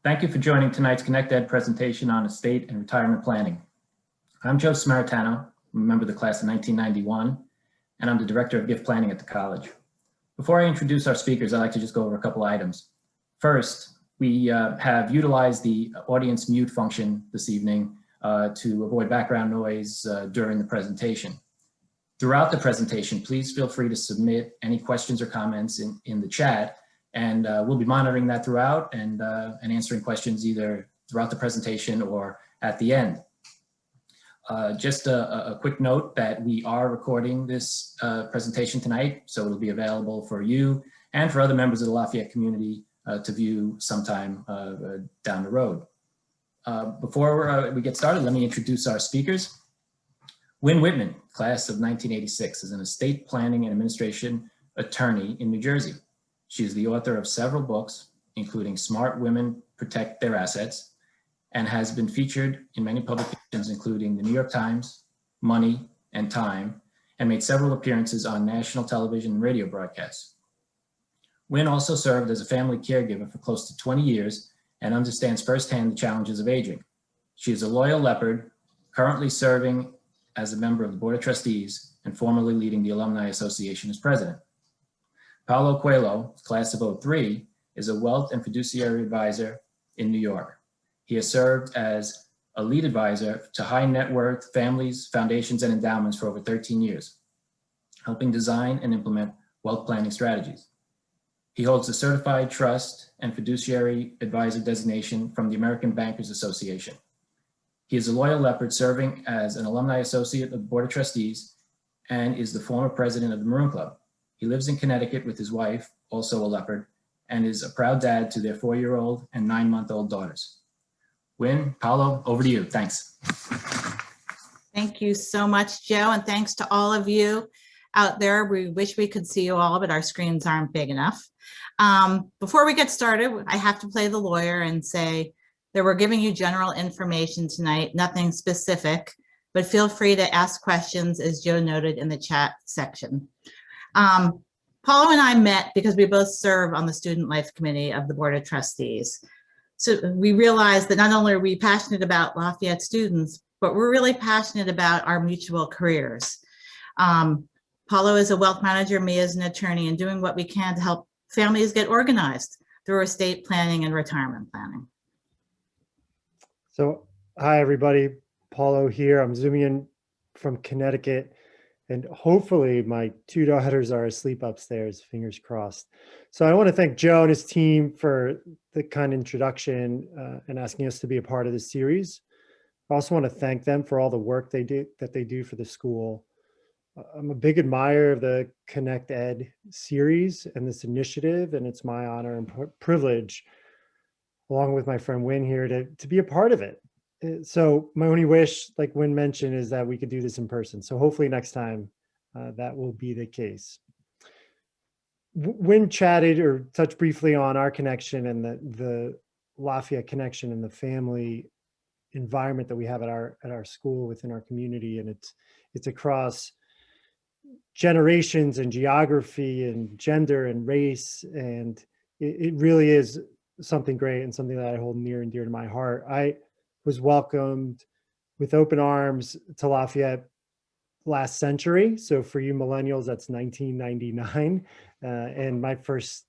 Thank you for joining tonight's ConnectEd presentation on estate and retirement planning. I'm Joe Samaritano, I'm a member of the class of 1991, and I'm the Director of Gift Planning at the college. Before I introduce our speakers, I'd like to just go over a couple items. First, we have utilized the audience mute function this evening to avoid background noise during the presentation. Throughout the presentation, please feel free to submit any questions or comments in the chat, and we'll be monitoring that throughout and answering questions either throughout the presentation or at the end. Just a quick note that we are recording this presentation tonight, so it'll be available for you and for other members of the Lafayette community to view sometime down the road. Before we get started, let me introduce our speakers. Wynne Whitman, class of 1986, is an estate planning and administration attorney in New Jersey. She is the author of several books, including Smart Women Protect Their Assets, and has been featured in many publications, including the New York Times, Money, and Time, and made several appearances on national television and radio broadcasts. Wynne also served as a family caregiver for close to 20 years and understands firsthand the challenges of aging. She is a loyal leopard, currently serving as a member of the Board of Trustees and formerly leading the Alumni Association as president. Paulo Coelho, class of 2003, is a wealth and fiduciary advisor in New York. He has served as a lead advisor to high net worth families, foundations, and endowments for over 13 years, helping design and implement wealth planning strategies. He holds the Certified Trust and Fiduciary Advisor designation from the American Bankers Association. He is a loyal leopard serving as an alumni associate of the Board of Trustees and is the former president of the Maroon Club. He lives in Connecticut with his wife, also a leopard, and is a proud dad to their 4-year-old and 9-month-old daughters. Wynne, Paulo, over to you. Thanks. Thank you so much, Joe, and thanks to all of you out there. We wish we could see you all, but our screens aren't big enough. Before we get started, I have to play the lawyer and say that we're giving you general information tonight, nothing specific, but feel free to ask questions, as Joe noted, in the chat section. Paulo and I met because we both serve on the Student Life Committee of the Board of Trustees. So we realized that not only are we passionate about Lafayette students, but we're really passionate about our mutual careers. Paulo is a wealth manager, me as an attorney, and doing what we can to help families get organized through estate planning and retirement planning. So, hi everybody, Paulo here. I'm zooming in from Connecticut, and hopefully my 2 daughters are asleep upstairs, fingers crossed. So I want to thank Joe and his team for the kind introduction and asking us to be a part of this series. I also want to thank them for all the work they do for the school. I'm a big admirer of the ConnectEd series and this initiative, and it's my honor and privilege, along with my friend Wynne here, to be a part of it. So my only wish, like Wynne mentioned, is that we could do this in person. So hopefully next time that will be the case. Wynne chatted or touched briefly on our connection and the Lafayette connection and the family environment that we have at our school within our community, and it's across generations and geography and gender and race, and it really is something great and something that I hold near and dear to my heart. I was welcomed with open arms to Lafayette last century. So for you millennials, that's 1999. And my first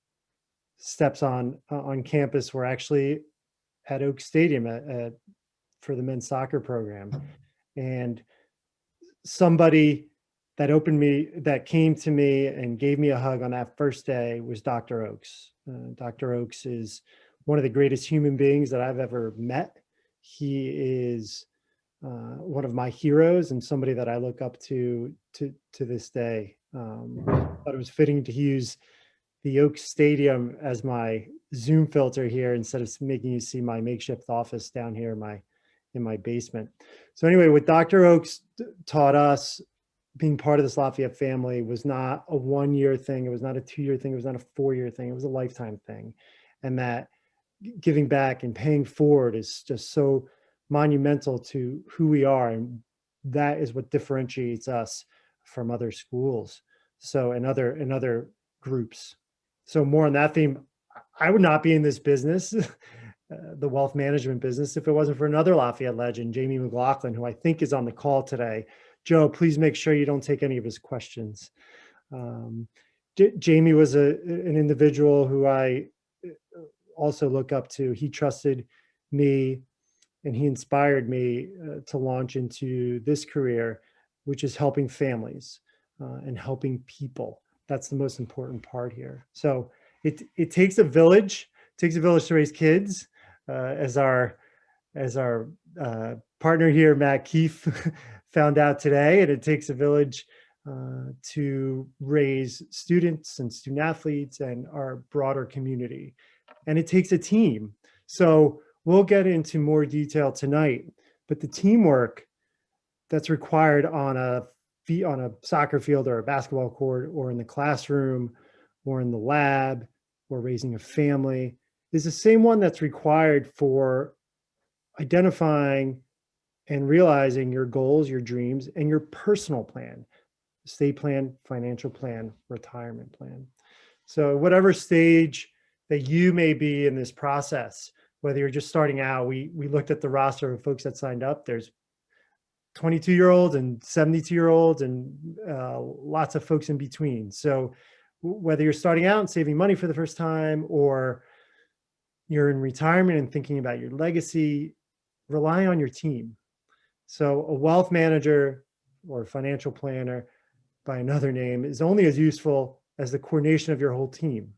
steps on campus were actually at Oak Stadium for the men's soccer program. And somebody that came to me and gave me a hug on that first day was Dr. Oakes. Dr. Oakes is one of the greatest human beings that I've ever met. He is one of my heroes and somebody that I look up to this day. But it was fitting to use the Oak Stadium as my Zoom filter here instead of making you see my makeshift office down here in my basement. So anyway, what Dr. Oakes taught us, being part of this Lafayette family, was not a 1-year thing. It was not a 2-year thing. It was not a 4-year thing. It was a lifetime thing. And that giving back and paying forward is just so monumental to who we are. And that is what differentiates us from other schools. So, and other groups. So more on that theme. I would not be in this business the wealth management business if it wasn't for another Lafayette legend, Jamie McLaughlin, who I think is on the call today. Joe, please make sure you don't take any of his questions. Jamie was an individual who I also look up to. He trusted me and he inspired me to launch into this career, which is helping families and helping people. That's the most important part here. So it takes a village. It takes a village to raise kids, as our partner here, Matt Keefe, found out today. And it takes a village to raise students and student athletes and our broader community. And it takes a team. So we'll get into more detail tonight, but the teamwork that's required on a soccer field or a basketball court or in the classroom or in the lab or raising a family is the same one that's required for identifying and realizing your goals, your dreams, and your personal plan, estate plan, financial plan, retirement plan. So whatever stage that you may be in this process, whether you're just starting out, we looked at the roster of folks that signed up. There's 22-year-olds and 72-year-olds and lots of folks in between. So whether you're starting out and saving money for the first time or you're in retirement and thinking about your legacy, rely on your team. So a wealth manager or a financial planner by another name is only as useful as the coordination of your whole team.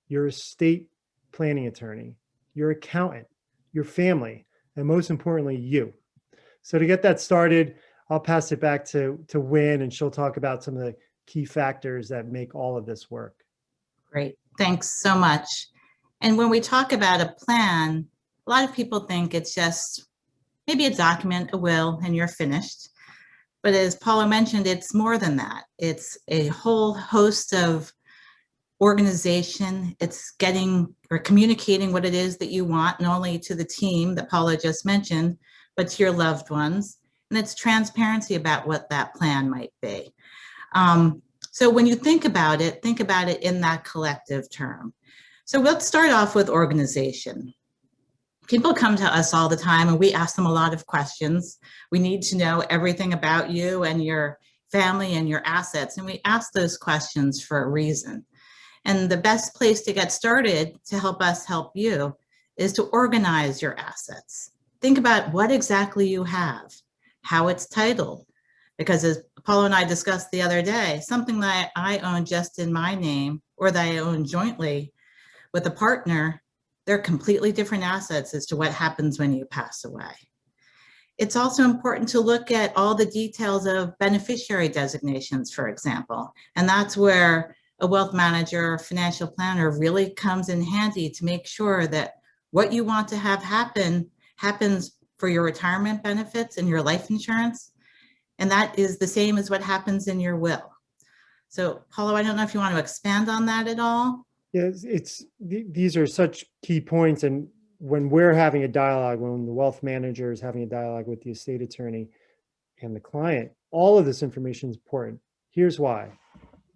Your estate planning attorney, your accountant, your family, and most importantly, you. So to get that started, I'll pass it back to Wynne, and she'll talk about some of the key factors that make all of this work. Great, thanks so much. And when we talk about a plan, a lot of people think it's just maybe a document, a will, and you're finished. But as Paulo mentioned, it's more than that. It's a whole host of organization. It's getting or communicating what it is that you want, not only to the team that Paulo just mentioned, but to your loved ones. And it's transparency about what that plan might be. So when you think about it in that collective term. So let's start off with organization. People come to us all the time and we ask them a lot of questions. We need to know everything about you and your family and your assets. And we ask those questions for a reason. And the best place to get started to help us help you is to organize your assets. Think about what exactly you have, how it's titled. Because as Paulo and I discussed the other day, something that I own just in my name or that I own jointly with a partner, they're completely different assets as to what happens when you pass away. It's also important to look at all the details of beneficiary designations, for example, and that's where a wealth manager or financial planner really comes in handy to make sure that what you want to have happen happens for your retirement benefits and your life insurance. And that is the same as what happens in your will. So Paulo, I don't know if you want to expand on that at all. Yeah, these are such key points. And when we're having a dialogue, when the wealth manager is having a dialogue with the estate attorney and the client, all of this information is important. Here's why.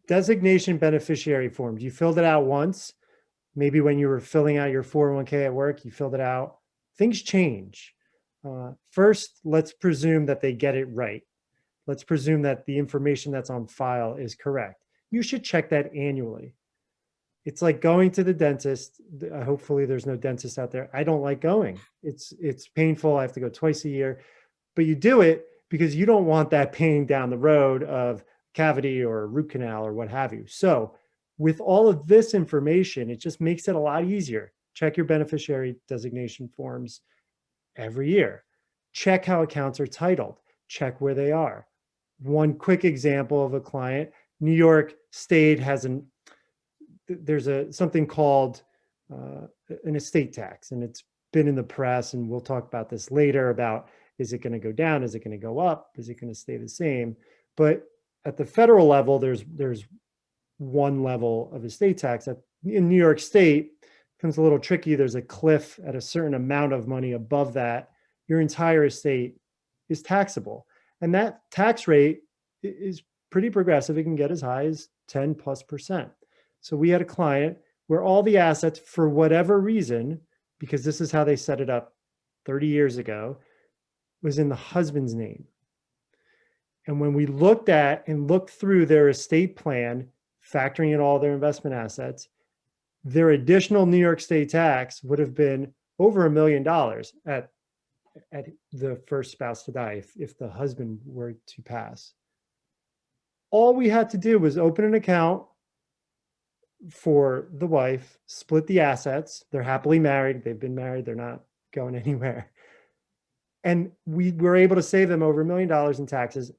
Designation beneficiary forms. You filled it out once. Maybe when you were filling out your 401k at work, you filled it out. Things change. First, let's presume that they get it right. Let's presume that the information that's on file is correct. You should check that annually. It's like going to the dentist. Hopefully there's no dentist out there. I don't like going. It's painful. I have to go twice a year, but you do it because you don't want that pain down the road of cavity or root canal or what have you. So with all of this information, it just makes it a lot easier. Check your beneficiary designation forms every year. Check how accounts are titled. Check where they are. One quick example of a client, New York State has there's something called an estate tax, and it's been in the press, and we'll talk about this later about, is it going to go down? Is it going to go up? Is it going to stay the same? But at the federal level, there's one level of estate tax. In New York State, it becomes a little tricky. There's a cliff at a certain amount of money above that. Your entire estate is taxable. And that tax rate is pretty progressive. It can get as high as 10+%. So we had a client where all the assets, for whatever reason, because this is how they set it up 30 years ago, was in the husband's name. And when we looked through their estate plan, factoring in all their investment assets, their additional New York State tax would have been over $1 million at the first spouse to die if the husband were to pass. All we had to do was open an account for the wife, split the assets. They're happily married. They've been married. They're not going anywhere. And we were able to save them over $1 million in taxes,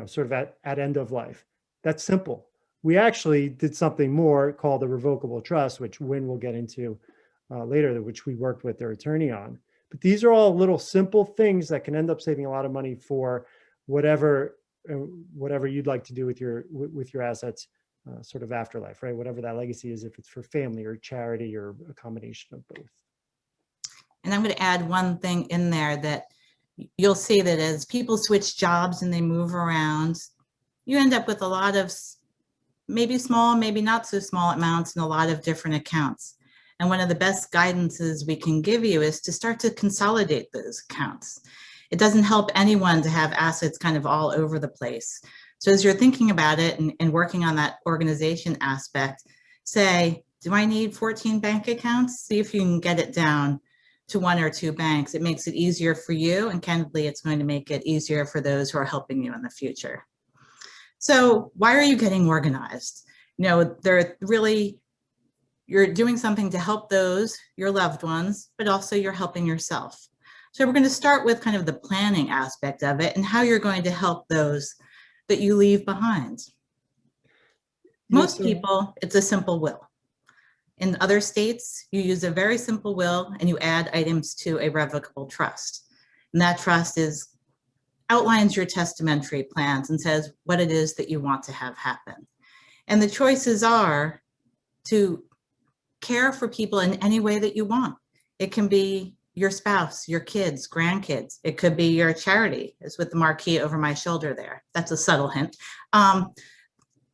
sort of at end of life. That's simple. We actually did something more called a revocable trust, which Wynne will get into later, which we worked with their attorney on. But these are all little simple things that can end up saving a lot of money for whatever you'd like to do with your assets, sort of afterlife, right? Whatever that legacy is, if it's for family or charity or a combination of both. And I'm going to add one thing in there that you'll see that as people switch jobs and they move around, you end up with a lot of maybe small, maybe not so small amounts in a lot of different accounts. And one of the best guidances we can give you is to start to consolidate those accounts. It doesn't help anyone to have assets kind of all over the place. So as you're thinking about it and working on that organization aspect, say, do I need 14 bank accounts? See if you can get it down to 1 or 2 banks. It makes it easier for you, and candidly, it's going to make it easier for those who are helping you in the future. So why are you getting organized? They're really, you're doing something to help those, your loved ones, but also you're helping yourself. So we're going to start with kind of the planning aspect of it and how you're going to help those that you leave behind. Most people, it's a simple will. In other states, you use a very simple will and you add items to a revocable trust. And that trust outlines your testamentary plans and says what it is that you want to have happen. And the choices are to care for people in any way that you want. It can be your spouse, your kids, grandkids. It could be your charity, as with the marquee over my shoulder there. That's a subtle hint.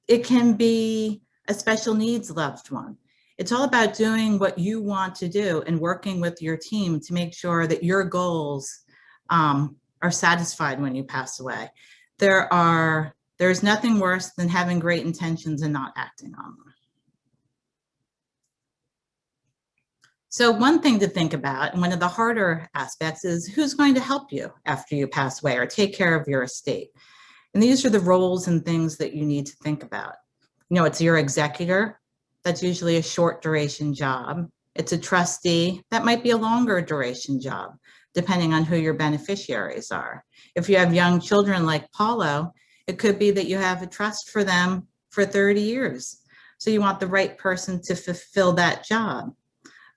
It can be a special needs loved one. It's all about doing what you want to do and working with your team to make sure that your goals are satisfied when you pass away. There's nothing worse than having great intentions and not acting on them. So one thing to think about, and one of the harder aspects, is who's going to help you after you pass away or take care of your estate. And these are the roles and things that you need to think about. It's your executor. That's usually a short duration job. It's a trustee. That might be a longer duration job, depending on who your beneficiaries are. If you have young children like Paulo, it could be that you have a trust for them for 30 years. So you want the right person to fulfill that job.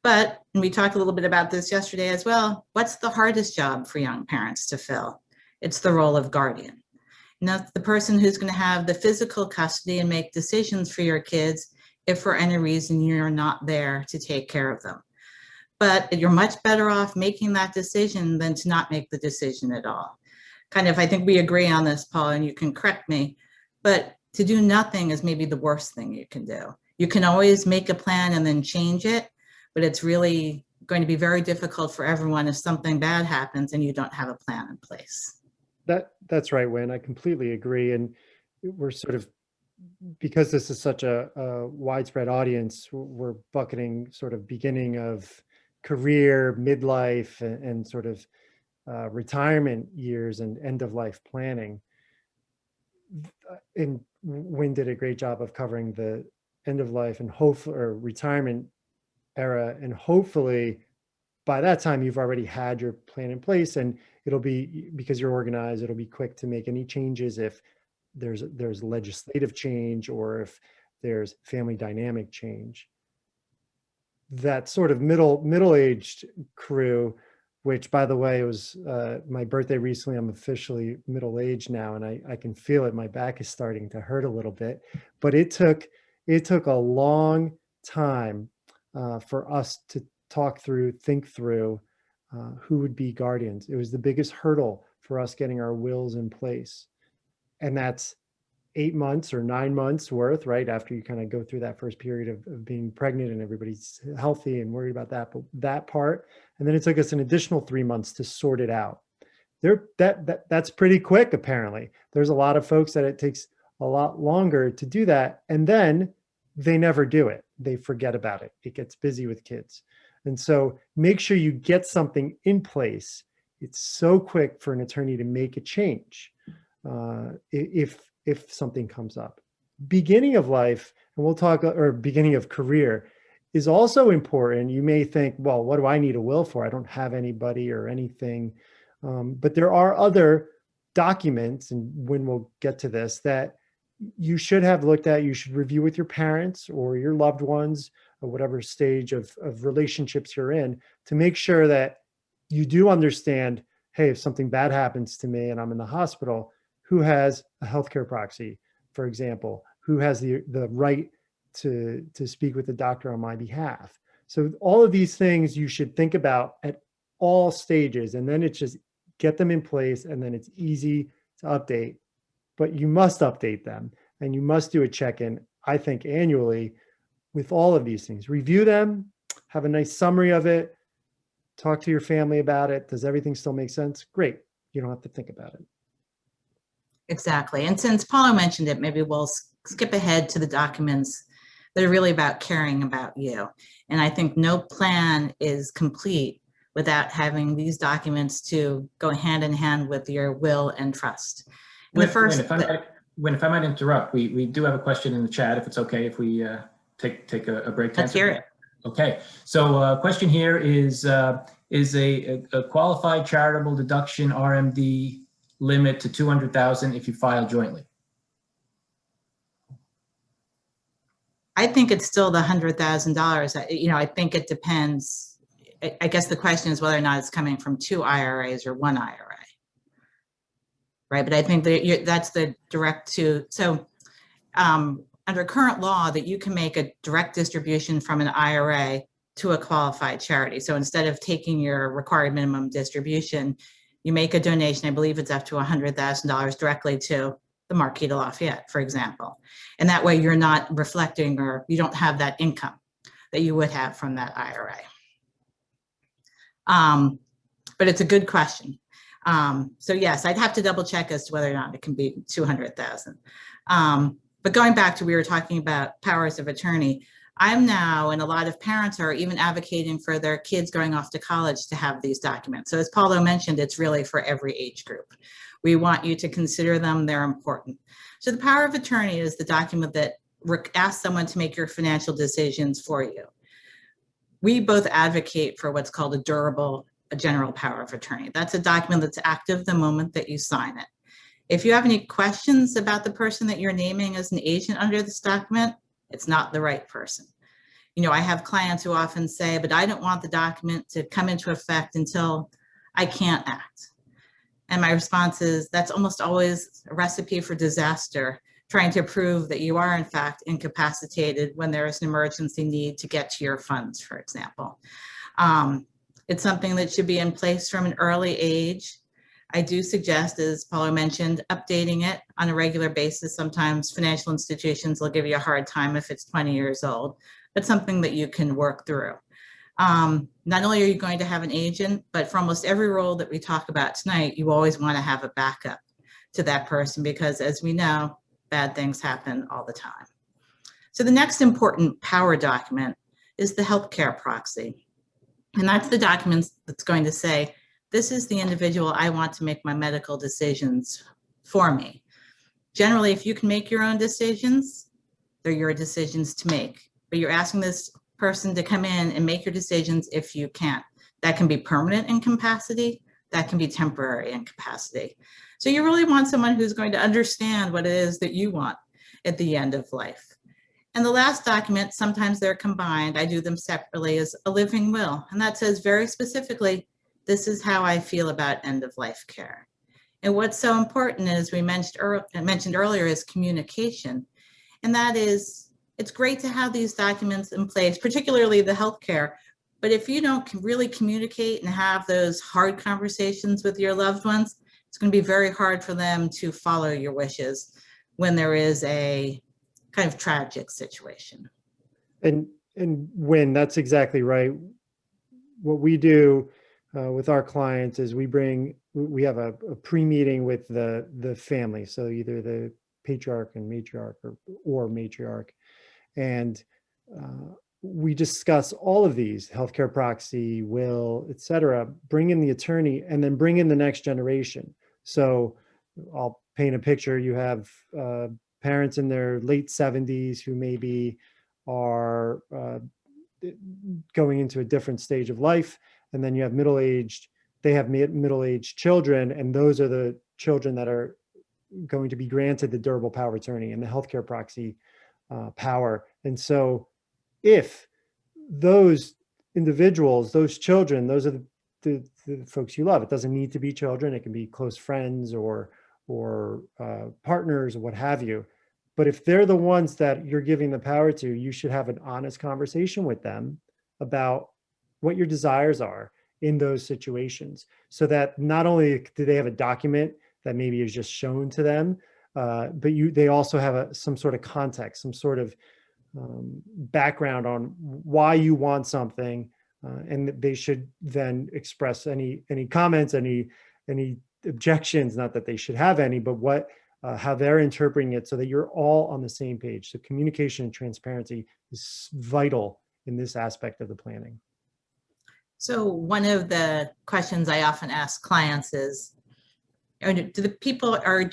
But, and we talked a little bit about this yesterday as well, what's the hardest job for young parents to fill? It's the role of guardian. And that's the person who's going to have the physical custody and make decisions for your kids if for any reason you're not there to take care of them. But you're much better off making that decision than to not make the decision at all. Kind of, I think we agree on this, Paul, and you can correct me, but to do nothing is maybe the worst thing you can do. You can always make a plan and then change it, but it's really going to be very difficult for everyone if something bad happens and you don't have a plan in place. That's right, Wynne. I completely agree. And we're sort of, because this is such a widespread audience, we're bucketing sort of beginning of career, midlife, and sort of retirement years and end of life planning. And Wynne did a great job of covering the end of life and hopefully, or retirement era. And hopefully by that time, you've already had your plan in place, and it'll be, because you're organized, it'll be quick to make any changes if there's legislative change or if there's family dynamic change. That sort of middle-aged crew, which, by the way, it was my birthday recently. I'm officially middle-aged now, and I can feel it. My back is starting to hurt a little bit, but it took a long time for us to think through who would be guardians. It was the biggest hurdle for us getting our wills in place. And 8 months or 9 months worth, right? After you kind of go through that first period of being pregnant and everybody's healthy and worried about that, but that part. And then it took us an additional 3 months to sort it out. That's pretty quick, apparently. There's a lot of folks that it takes a lot longer to do that. And then they never do it. They forget about it. It gets busy with kids. And so make sure you get something in place. It's so quick for an attorney to make a change if something comes up. Beginning of life, and we'll talk, or beginning of career is also important. You may think, well, what do I need a will for? I don't have anybody or anything. But there are other documents, and when we'll get to this, that you should have looked at, you should review with your parents or your loved ones, or whatever stage of relationships you're in, to make sure that you do understand, hey, if something bad happens to me and I'm in the hospital, who has a healthcare proxy, for example, who has the right to speak with the doctor on my behalf. So all of these things you should think about at all stages, and then it's just get them in place, and then it's easy to update. But you must update them, and you must do a check-in, I think, annually with all of these things. Review them, have a nice summary of it, talk to your family about it. Does everything still make sense? Great. You don't have to think about it. Exactly. And since Paulo mentioned it, maybe we'll skip ahead to the documents that are really about caring about you. And I think no plan is complete without having these documents to go hand in hand with your will and trust. And Wynne, if I might interrupt, we do have a question in the chat, if it's okay if we take a break. Let's hear it. Okay, so question here is a qualified charitable deduction RMD limit to $200,000 if you file jointly? I think it's still the $100,000. I think it depends. I guess the question is whether or not it's coming from 2 IRAs or 1 IRA. Right, but I think that that's the direct to, so under current law that you can make a direct distribution from an IRA to a qualified charity. So instead of taking your required minimum distribution, you make a donation, I believe it's up to $100,000 directly to the Marquis de Lafayette, for example. And that way you're not reflecting, or you don't have that income that you would have from that IRA. But it's a good question. So yes, I'd have to double check as to whether or not it can be 200,000. But going back to, we were talking about powers of attorney. I'm now, and a lot of parents are even advocating for their kids going off to college to have these documents. So as Paulo mentioned, it's really for every age group. We want you to consider them, they're important. So the power of attorney is the document that asks someone to make your financial decisions for you. We both advocate for what's called a general power of attorney. That's a document that's active the moment that you sign it. If you have any questions about the person that you're naming as an agent under this document, it's not the right person. I have clients who often say, but I don't want the document to come into effect until I can't act. And my response is, that's almost always a recipe for disaster, trying to prove that you are in fact incapacitated when there is an emergency need to get to your funds, for example. It's something that should be in place from an early age. I do suggest, as Paulo mentioned, updating it on a regular basis. Sometimes financial institutions will give you a hard time if it's 20 years old, but something that you can work through. Not only are you going to have an agent, but for almost every role that we talk about tonight, you always want to have a backup to that person, because as we know, bad things happen all the time. So the next important power document is the healthcare proxy. And that's the document that's going to say, this is the individual I want to make my medical decisions for me. Generally, if you can make your own decisions, they're your decisions to make. But you're asking this person to come in and make your decisions if you can't. That can be permanent incapacity, that can be temporary incapacity. So you really want someone who's going to understand what it is that you want at the end of life. And the last document, sometimes they're combined, I do them separately, is a living will. And that says very specifically, this is how I feel about end of life care. And what's so important is, we mentioned earlier, is communication. And that is, it's great to have these documents in place, particularly the healthcare. But if you don't really communicate and have those hard conversations with your loved ones, it's going to be very hard for them to follow your wishes when there is a kind of tragic situation. And Wynne, that's exactly right. What we do with our clients is we have a pre-meeting with the family, so either the patriarch and matriarch or matriarch, and we discuss all of these: healthcare proxy, will, etc. Bring in the attorney, and then bring in the next generation. So I'll paint a picture. You have parents in their late 70s who maybe are going into a different stage of life, and then you have they have middle-aged children, and those are the children that are going to be granted the durable power of attorney and the healthcare proxy power. And so if those individuals, those children, those are the folks you love. It doesn't need to be children. It can be close friends or partners or what have you. But if they're the ones that you're giving the power to, you should have an honest conversation with them about what your desires are in those situations, so that not only do they have a document that maybe is just shown to them, but they also have some sort of context, some sort of background on why you want something, and they should then express any comments, any objections, not that they should have any, but how they're interpreting it, so that you're all on the same page. So communication and transparency is vital in this aspect of the planning. So one of the questions I often ask clients is, do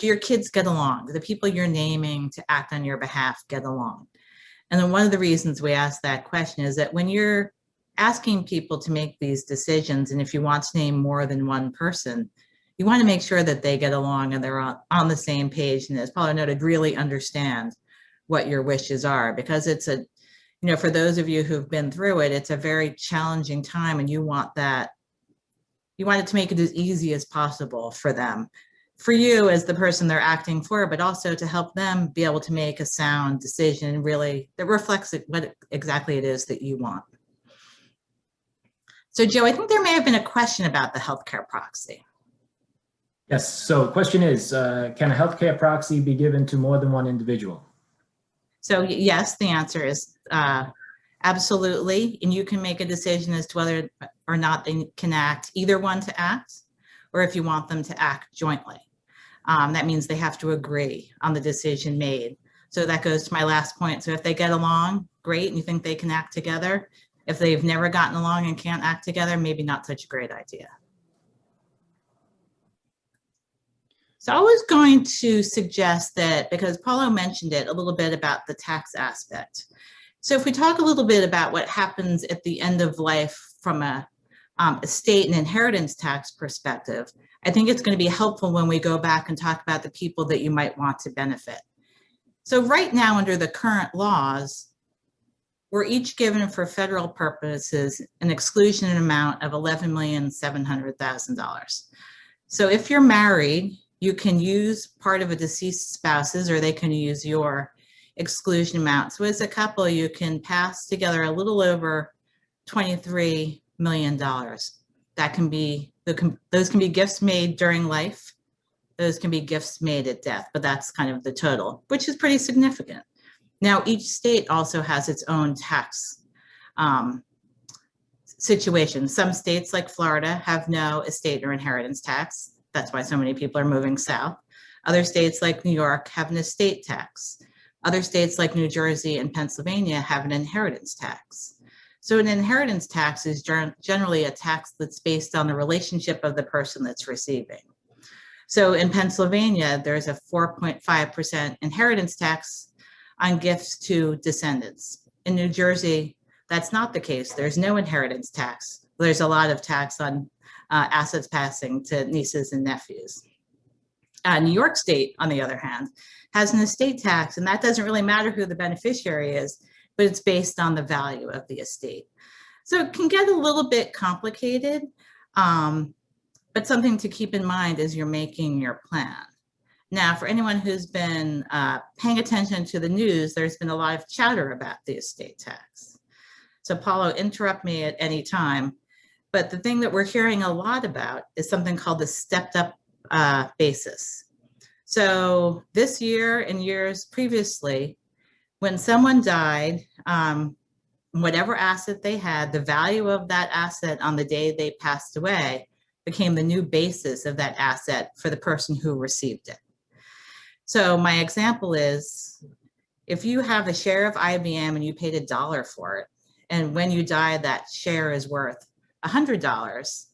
your kids get along? Do the people you're naming to act on your behalf get along? And then one of the reasons we ask that question is that when you're asking people to make these decisions, and if you want to name more than one person, you want to make sure that they get along and they're on the same page, and as Paulo noted, really understand what your wishes are, because it's for those of you who've been through it, it's a very challenging time, and you want it to make it as easy as possible for them, for you as the person they're acting for, but also to help them be able to make a sound decision really that reflects what exactly it is that you want. So Joe, I think there may have been a question about the healthcare proxy. Yes, so the question is, can a healthcare proxy be given to more than one individual? So yes, the answer is absolutely. And you can make a decision as to whether or not they can act, either one to act, or if you want them to act jointly. That means they have to agree on the decision made. So that goes to my last point. So if they get along, great, and you think they can act together. If they've never gotten along and can't act together, maybe not such a great idea. So I was going to suggest that, because Paulo mentioned it a little bit about the tax aspect. So if we talk a little bit about what happens at the end of life from a estate and inheritance tax perspective, I think it's going to be helpful when we go back and talk about the people that you might want to benefit. So right now, under the current laws, we're each given for federal purposes an exclusion amount of $11,700,000. So if you're married, you can use part of a deceased spouse's, or they can use your exclusion amount. So as a couple, you can pass together a little over $23 million. That can be, those can be gifts made during life. Those can be gifts made at death, but that's kind of the total, which is pretty significant. Now, each state also has its own tax situation. Some states like Florida have no estate or inheritance tax. That's why so many people are moving south. Other states like New York have an estate tax. Other states like New Jersey and Pennsylvania have an inheritance tax. So an inheritance tax is generally a tax that's based on the relationship of the person that's receiving. So in Pennsylvania, there's a 4.5% inheritance tax on gifts to descendants. In New Jersey, that's not the case. There's no inheritance tax. There's a lot of tax on assets passing to nieces and nephews. New York State, on the other hand, has an estate tax, and that doesn't really matter who the beneficiary is, but it's based on the value of the estate. So it can get a little bit complicated, but something to keep in mind as you're making your plan. Now, for anyone who's been paying attention to the news, there's been a lot of chatter about the estate tax. So Paulo, interrupt me at any time. But the thing that we're hearing a lot about is something called the stepped up basis. So this year and years previously, when someone died, whatever asset they had, the value of that asset on the day they passed away became the new basis of that asset for the person who received it. So my example is, if you have a share of IBM and you paid $1 for it, and when you die, that share is worth $100,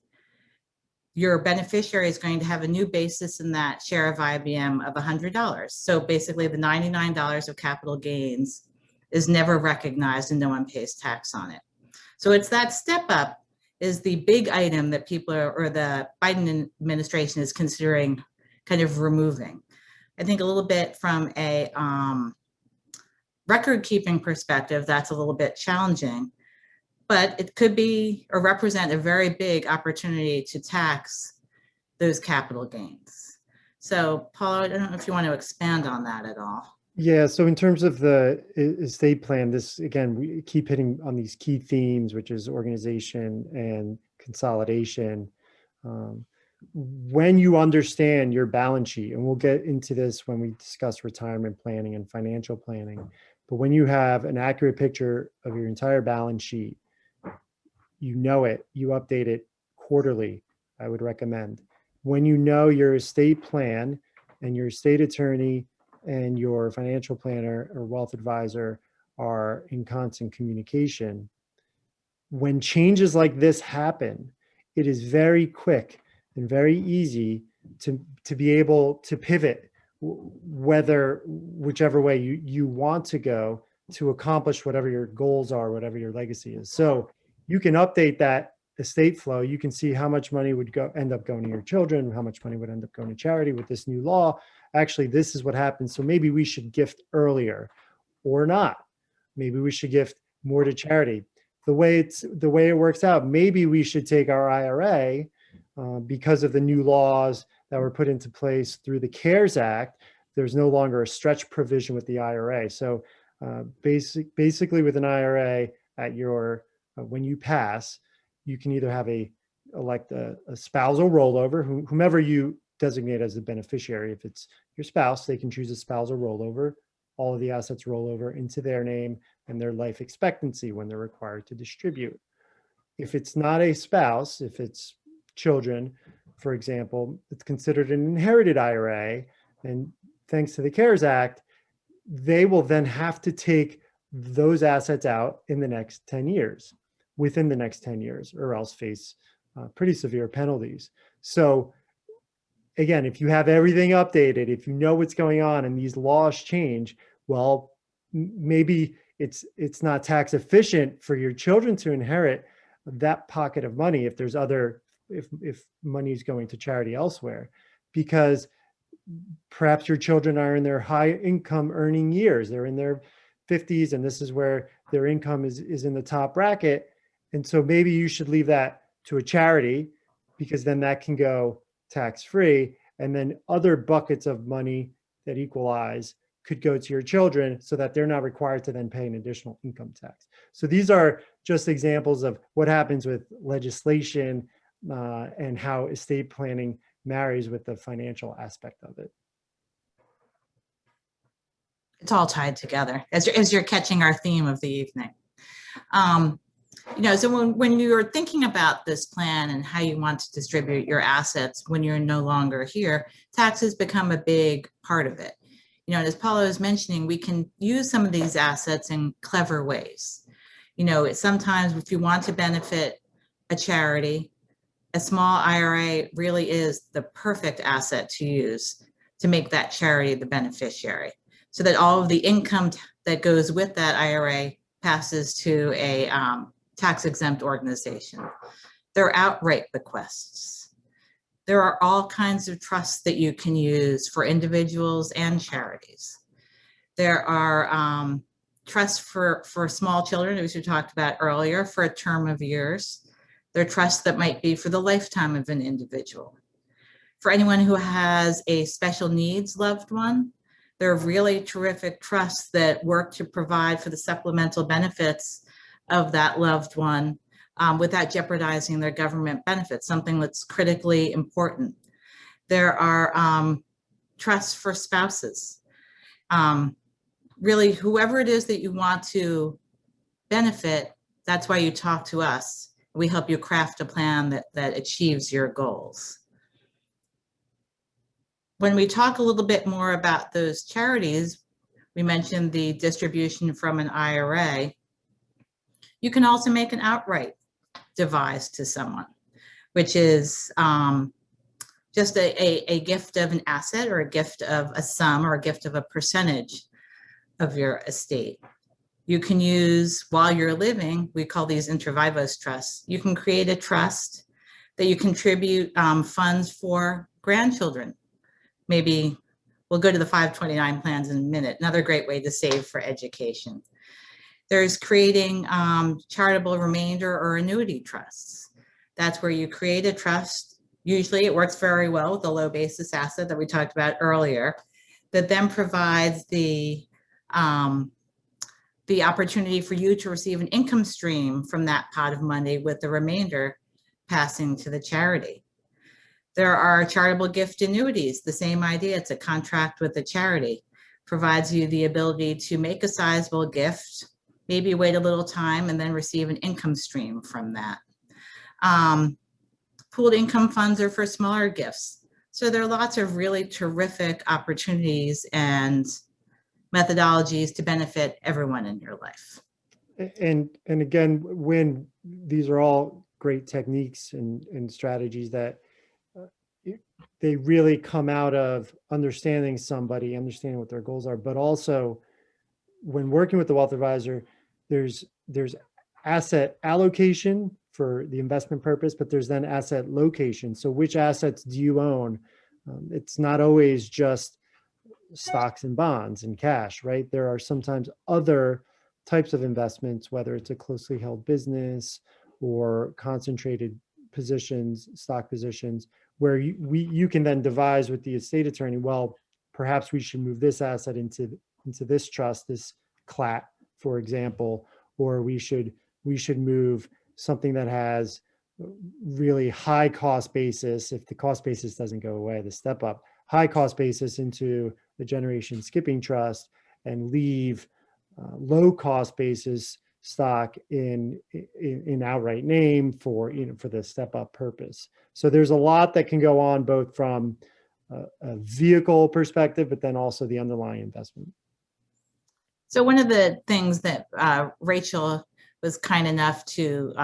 your beneficiary is going to have a new basis in that share of IBM of $100. So basically the $99 of capital gains is never recognized and no one pays tax on it. So it's that step up is the big item that people or the Biden administration is considering kind of removing. I think a little bit from a record keeping perspective, that's a little bit challenging, but it could be or represent a very big opportunity to tax those capital gains. So Paulo, I don't know if you want to expand on that at all. Yeah, so in terms of the estate plan, this, again, we keep hitting on these key themes, which is organization and consolidation. When you understand your balance sheet, and we'll get into this when we discuss retirement planning and financial planning, but when you have an accurate picture of your entire balance sheet, you know it, you update it quarterly, I would recommend. When you know your estate plan and your estate attorney and your financial planner or wealth advisor are in constant communication, when changes like this happen, it is very quick and very easy to be able to pivot whichever way you want to go to accomplish whatever your goals are, whatever your legacy is. So you can update that estate flow. You can see how much money would end up going to your children, how much money would end up going to charity with this new law. Actually, this is what happens. So maybe we should gift earlier or not. Maybe we should gift more to charity. The way it works out, maybe we should take our IRA because of the new laws that were put into place through the CARES Act. There's no longer a stretch provision with the IRA. So basically with an IRA at your, when you pass, you can either have elect a spousal rollover, whomever you designate as the beneficiary. If it's your spouse, they can choose a spousal rollover. All of the assets roll over into their name and their life expectancy when they're required to distribute. If it's not a spouse, if it's children, for example, it's considered an inherited IRA. And thanks to the CARES Act, they will then have to take those assets out in the next 10 years, within the next 10 years, or else face pretty severe penalties. So again, if you have everything updated, if you know what's going on and these laws change, well, maybe it's not tax efficient for your children to inherit that pocket of money if there's if money is going to charity elsewhere, because perhaps your children are in their high income earning years. They're in their 50s, and this is where their income is in the top bracket. And so maybe you should leave that to a charity, because then that can go tax-free. And then other buckets of money that equalize could go to your children so that they're not required to then pay an additional income tax. So these are just examples of what happens with legislation and how estate planning marries with the financial aspect of it. It's all tied together as you're catching our theme of the evening. So when you're thinking about this plan and how you want to distribute your assets when you're no longer here, taxes become a big part of it. And as Paulo is mentioning, we can use some of these assets in clever ways. Sometimes if you want to benefit a charity, a small IRA really is the perfect asset to use to make that charity the beneficiary, so that all of the income that goes with that IRA passes to a tax-exempt organization. There are outright bequests. There are all kinds of trusts that you can use for individuals and charities. There are trusts for small children, as we talked about earlier, for a term of years. There are trusts that might be for the lifetime of an individual. For anyone who has a special needs loved one, there are really terrific trusts that work to provide for the supplemental benefits of that loved one without jeopardizing their government benefits, something that's critically important. There are trusts for spouses. Really, whoever it is that you want to benefit, that's why you talk to us. We help you craft a plan that achieves your goals. When we talk a little bit more about those charities, we mentioned the distribution from an IRA. You can also make an outright devise to someone, which is just a gift of an asset, or a gift of a sum, or a gift of a percentage of your estate. You can use, while you're living, we call these inter vivos trusts. You can create a trust that you contribute funds for grandchildren. Maybe we'll go to the 529 plans in a minute. Another great way to save for education. There's creating charitable remainder or annuity trusts. That's where you create a trust. Usually it works very well with the low basis asset that we talked about earlier, that then provides the opportunity for you to receive an income stream from that pot of money, with the remainder passing to the charity. There are charitable gift annuities, the same idea. It's a contract with the charity, provides you the ability to make a sizable gift, maybe wait a little time, and then receive an income stream from that. Pooled income funds are for smaller gifts. So there are lots of really terrific opportunities and methodologies to benefit everyone in your life. And again, Wynne, these are all great techniques and strategies that they really come out of understanding somebody, understanding what their goals are, but also when working with the wealth advisor, there's asset allocation for the investment purpose, but there's then asset location. So which assets do you own? It's not always just stocks and bonds and cash, right? There are sometimes other types of investments, whether it's a closely held business or concentrated positions, stock positions, where you can then devise with the estate attorney, well, perhaps we should move this asset into this trust, this CLAT, for example, or we should move something that has really high cost basis. If the cost basis doesn't go away, the step up, high cost basis into the generation skipping trust, and leave low cost basis stock in outright name for the step up purpose. So there's a lot that can go on both from a vehicle perspective, but then also the underlying investment. So one of the things that Rachel was kind enough to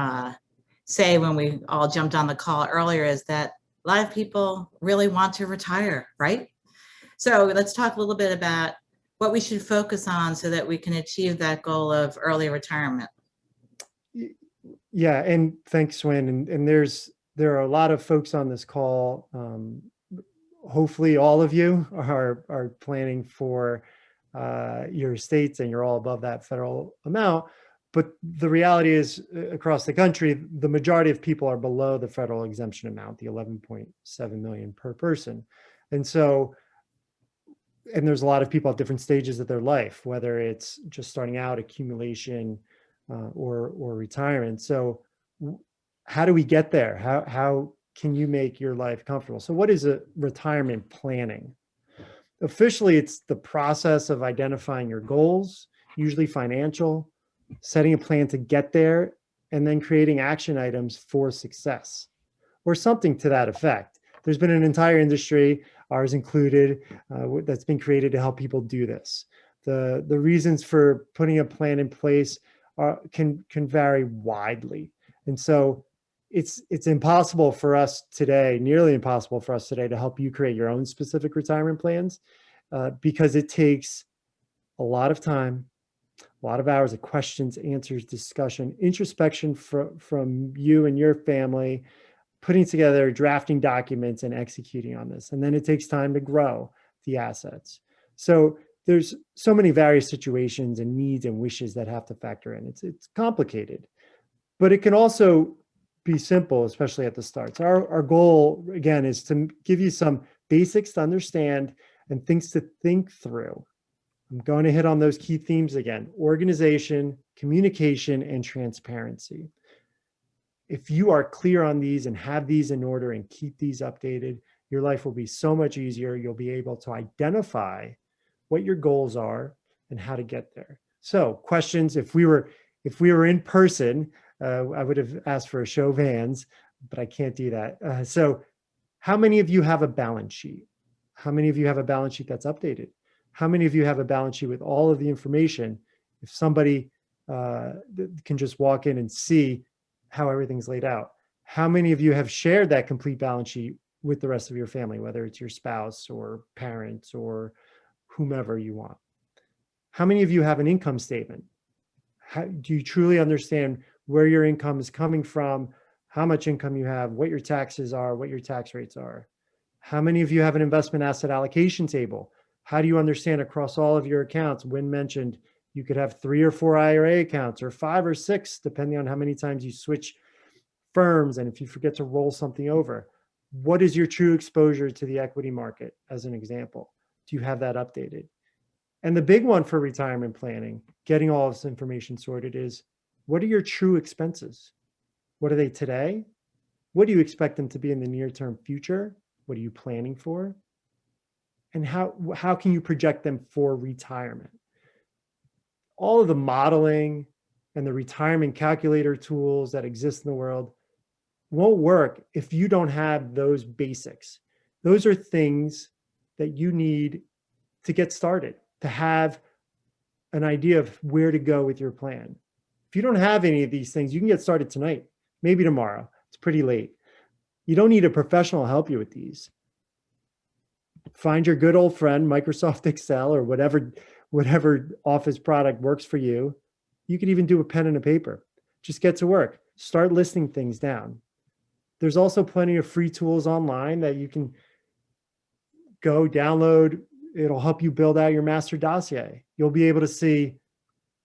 say when we all jumped on the call earlier is that a lot of people really want to retire, right? So let's talk a little bit about what we should focus on so that we can achieve that goal of early retirement. Yeah, and thanks, Wynne. And there are a lot of folks on this call. Hopefully all of you are planning for your estates and you're all above that federal amount. But the reality is across the country, the majority of people are below the federal exemption amount, the 11.7 million per person. And so, and there's a lot of people at different stages of their life, whether it's just starting out, accumulation, or retirement. So how do we get there? How can you make your life comfortable? So what is a retirement planning? Officially, it's the process of identifying your goals, usually financial, setting a plan to get there, and then creating action items for success, or something to that effect. There's been an entire industry, ours included, that's been created to help people do this. The reasons for putting a plan in place can vary widely. And so it's impossible for us today, nearly impossible for us today, to help you create your own specific retirement plans because it takes a lot of time, a lot of hours of questions, answers, discussion, introspection from you and your family, putting together, drafting documents and executing on this. And then it takes time to grow the assets. So there's so many various situations and needs and wishes that have to factor in. It's complicated, but it can also be simple, especially at the start. So our goal, again, is to give you some basics to understand and things to think through. I'm going to hit on those key themes again: organization, communication, and transparency. If you are clear on these and have these in order and keep these updated, your life will be so much easier. You'll be able to identify what your goals are and how to get there. So questions, if we were in person, I would have asked for a show of hands, but I can't do that. So how many of you have a balance sheet? How many of you have a balance sheet that's updated? How many of you have a balance sheet with all of the information? If somebody can just walk in and see how everything's laid out. How many of you have shared that complete balance sheet with the rest of your family, whether it's your spouse or parents or whomever you want? How many of you have an income statement? Do you truly understand where your income is coming from, how much income you have, what your taxes are, what your tax rates are? How many of you have an investment asset allocation table? How do you understand across all of your accounts? Wynne mentioned you could have 3 or 4 IRA accounts or 5 or 6, depending on how many times you switch firms and if you forget to roll something over. What is your true exposure to the equity market, as an example? Do you have that updated? And the big one for retirement planning, getting all this information sorted, is what are your true expenses? What are they today? What do you expect them to be in the near-term future? What are you planning for? And how can you project them for retirement? All of the modeling and the retirement calculator tools that exist in the world won't work if you don't have those basics. Those are things that you need to get started, to have an idea of where to go with your plan. If you don't have any of these things, you can get started tonight, maybe tomorrow. It's pretty late. You don't need a professional to help you with these. Find your good old friend, Microsoft Excel or whatever office product works for you. You could even do a pen and a paper. Just get to work. Start listing things down. There's also plenty of free tools online that you can go download. It'll help you build out your master dossier. You'll be able to see,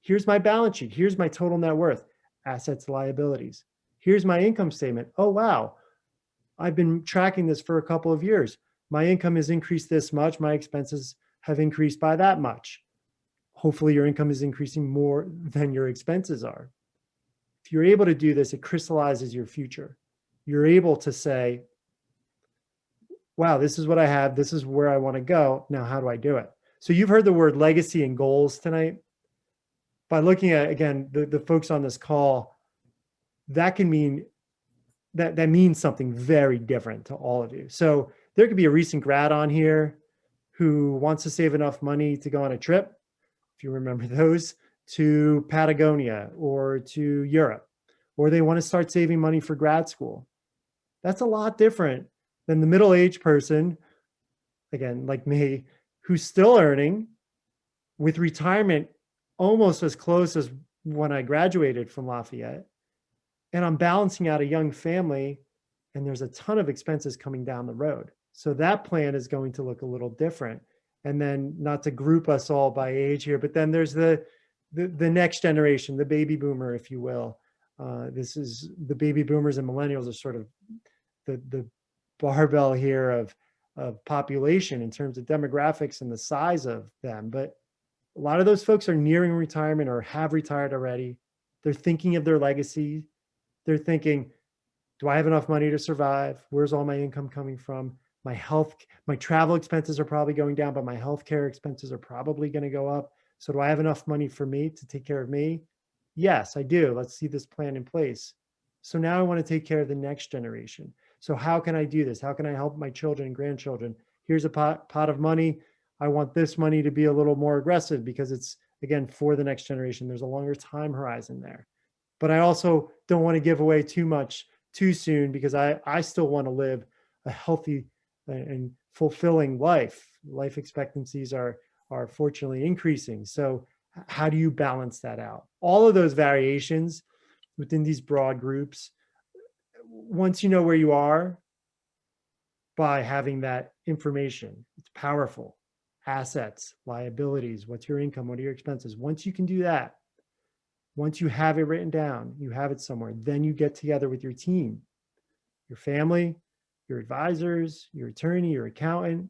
here's my balance sheet. Here's my total net worth, assets, liabilities. Here's my income statement. Oh, wow. I've been tracking this for a couple of years. My income has increased this much. My expenses have increased by that much. Hopefully your income is increasing more than your expenses are. If you're able to do this, it crystallizes your future. You're able to say, wow, this is what I have. This is where I want to go. Now, how do I do it? So you've heard the word legacy and goals tonight. By looking at, again, the folks on this call, that can mean, that means something very different to all of you. So there could be a recent grad on here who wants to save enough money to go on a trip, if you remember those, to Patagonia or to Europe, or they want to start saving money for grad school. That's a lot different than the middle-aged person, again, like me, who's still earning with retirement almost as close as when I graduated from Lafayette. And I'm balancing out a young family, and there's a ton of expenses coming down the road. So that plan is going to look a little different. And then, not to group us all by age here, but then there's the next generation, the baby boomer, if you will. This is the baby boomers and millennials are sort of the barbell here of population in terms of demographics and the size of them. But a lot of those folks are nearing retirement or have retired already. They're thinking of their legacy. They're thinking, do I have enough money to survive? Where's all my income coming from? My health, my travel expenses are probably going down, but my healthcare expenses are probably going to go up. So do I have enough money for me to take care of me? Yes, I do. Let's see this plan in place. So now I want to take care of the next generation. So how can I do this? How can I help my children and grandchildren? Here's a pot of money. I want this money to be a little more aggressive because it's, again, for the next generation. There's a longer time horizon there. But I also don't want to give away too much too soon because I still want to live a healthy and fulfilling life. Life expectancies are fortunately increasing. So how do you balance that out? All of those variations within these broad groups, once you know where you are by having that information, it's powerful. Assets, liabilities, what's your income, what are your expenses? Once you can do that, once you have it written down, you have it somewhere, then you get together with your team, your family, your advisors, your attorney, your accountant,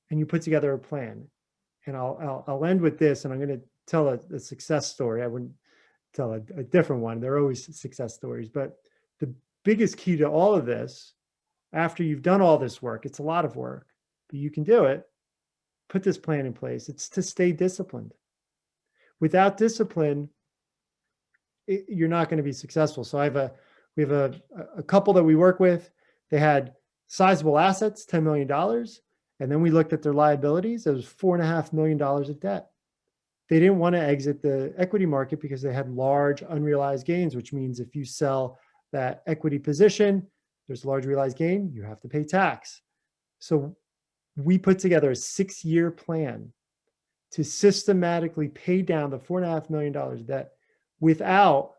and you put together a plan. And I'll end with this, and I'm going to tell a success story. I wouldn't tell a different one. There are always success stories, but the biggest key to all of this after you've done all this work, it's a lot of work, but you can do it. Put this plan in place. It's to stay disciplined. Without discipline, you're not going to be successful. So we have a couple that we work with. They had sizable assets, $10 million. And then we looked at their liabilities. It was $4.5 million of debt. They didn't want to exit the equity market because they had large unrealized gains, which means if you sell that equity position, there's a large realized gain, you have to pay tax. So we put together a 6-year plan to systematically pay down the $4.5 million debt without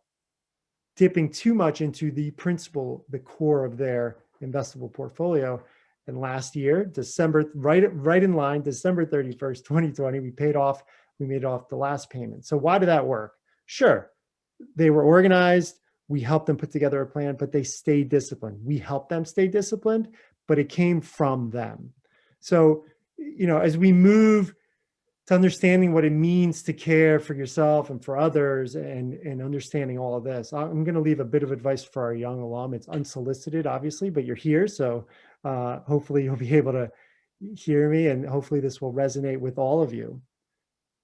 dipping too much into the principal, the core of their investable portfolio. And last year, December, right in line, December 31st, 2020, we made off the last payment. So why did that work? Sure, they were organized. We helped them put together a plan, but they stayed disciplined. We helped them stay disciplined, but it came from them. So, as we move to understanding what it means to care for yourself and for others and understanding all of this, I'm going to leave a bit of advice for our young alum. It's unsolicited, obviously, but you're here. So hopefully you'll be able to hear me, and hopefully this will resonate with all of you.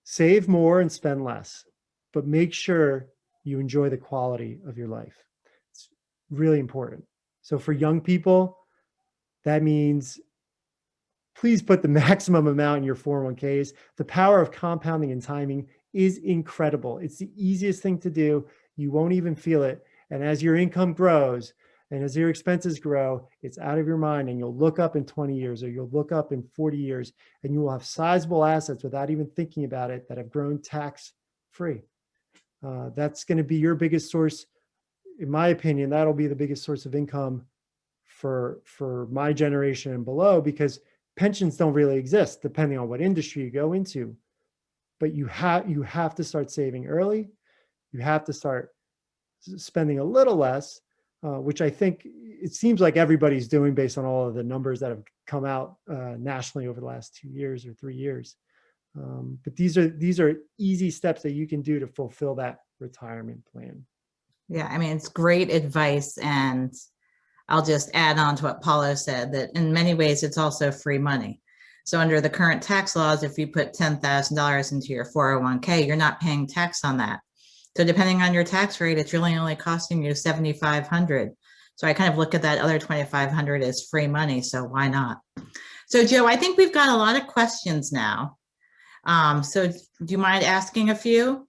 Save more and spend less, but make sure you enjoy the quality of your life. It's really important. So for young people, that means please put the maximum amount in your 401ks. The power of compounding and timing is incredible. It's the easiest thing to do. You won't even feel it. And as your income grows and as your expenses grow, it's out of your mind, and you'll look up in 20 years or you'll look up in 40 years and you will have sizable assets without even thinking about it that have grown tax-free. That's going to be your biggest source. In my opinion, that'll be the biggest source of income for my generation and below, because pensions don't really exist depending on what industry you go into. But you have to start saving early. You have to start spending a little less, which I think it seems like everybody's doing based on all of the numbers that have come out nationally over the last 2 years or 3 years. But these are easy steps that you can do to fulfill that retirement plan. Yeah, I mean, it's great advice. And I'll just add on to what Paulo said, that in many ways, it's also free money. So under the current tax laws, if you put $10,000 into your 401k, you're not paying tax on that. So depending on your tax rate, it's really only costing you $7,500. So I kind of look at that other $2,500 as free money. So why not? So Joe, I think we've got a lot of questions now. So do you mind asking a few?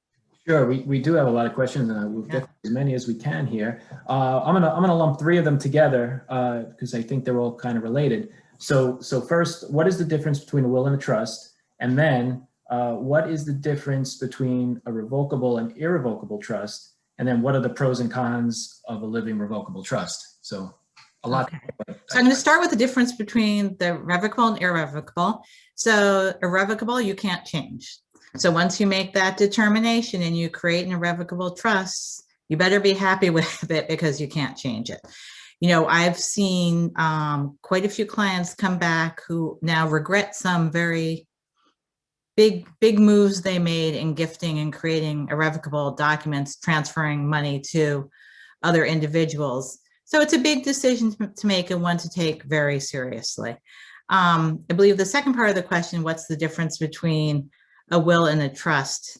Sure, we do have a lot of questions, and we'll get as many as we can here. I'm gonna lump 3 of them together because I think they're all kind of related. So first, what is the difference between a will and a trust? And then what is the difference between a revocable and irrevocable trust? And then what are the pros and cons of a living revocable trust? So a lot. Okay. So I'm going to start with the difference between the revocable and irrevocable. So irrevocable, you can't change. So once you make that determination and you create an irrevocable trust, you better be happy with it because you can't change it. I've seen quite a few clients come back who now regret some very big moves they made in gifting and creating irrevocable documents, transferring money to other individuals. So it's a big decision to make and one to take very seriously. I believe the second part of the question, what's the difference between a will and a trust?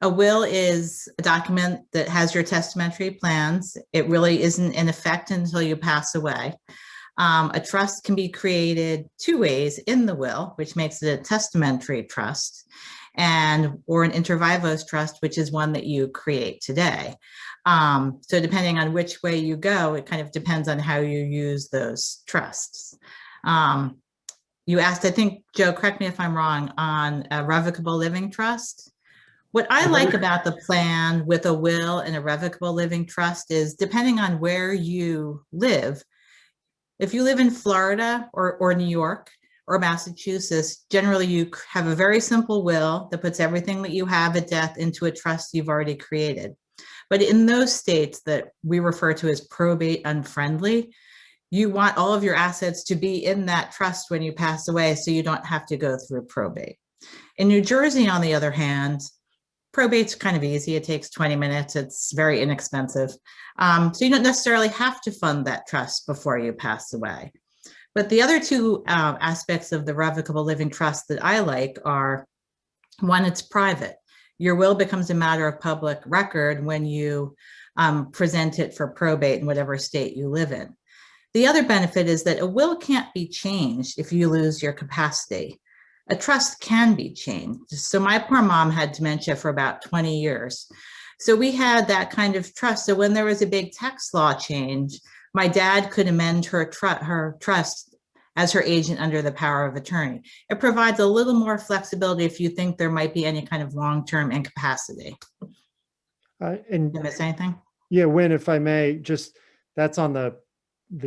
A will is a document that has your testamentary plans. It really isn't in effect until you pass away. A trust can be created 2 ways in the will, which makes it a testamentary trust, or an inter vivos trust, which is one that you create today. So depending on which way you go, it kind of depends on how you use those trusts. You asked, I think, Joe, correct me if I'm wrong, on a revocable living trust. What I like about the plan with a will and a revocable living trust is, depending on where you live, if you live in Florida or New York or Massachusetts, generally you have a very simple will that puts everything that you have at death into a trust you've already created. But in those states that we refer to as probate unfriendly, you want all of your assets to be in that trust when you pass away, so you don't have to go through probate. In New Jersey, on the other hand, Probate's kind of easy. It takes 20 minutes. It's very inexpensive. So you don't necessarily have to fund that trust before you pass away. But the other two aspects of the revocable living trust that I like are, one, it's private. Your will becomes a matter of public record when you present it for probate in whatever state you live in. The other benefit is that a will can't be changed if you lose your capacity. A trust can be changed. So my poor mom had dementia for about 20 years. So we had that kind of trust. So when there was a big tax law change, my dad could amend her trust as her agent under the power of attorney. It provides a little more flexibility if you think there might be any kind of long-term incapacity. And Did I miss anything? yeah, Wynne, if I may, just that's on the